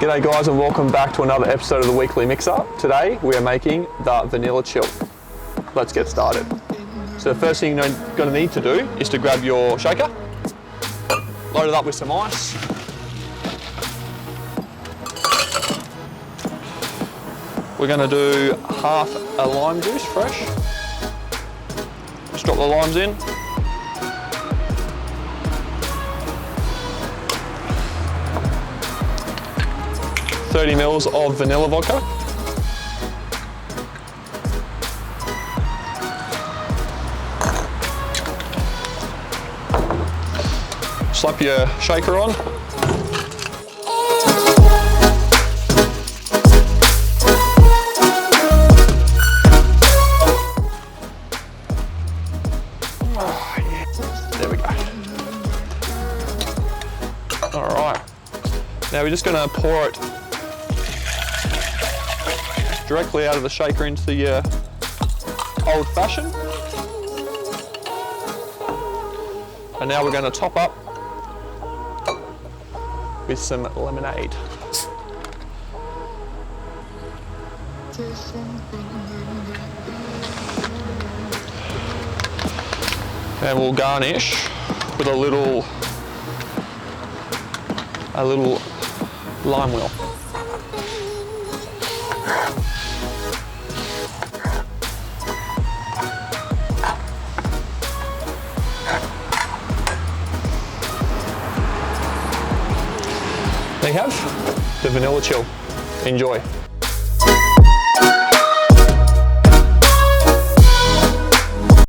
G'day guys, and welcome back to another episode of the weekly Mixup. Today we are making the Vanilla Chill. Let's get started. So the first thing you're going to need to do is to grab your shaker, load it up with some ice. We're going to do half a lime juice fresh. Just drop the limes in. $30 ml of vanilla vodka. Slap your shaker on. Oh, yeah. There we go. All right. Now we're just going to pour it directly out of the shaker into your old fashioned. And now we're going to top up with some lemonade. And we'll garnish with a little lime wheel. There you have the Vanilla Chill. Enjoy.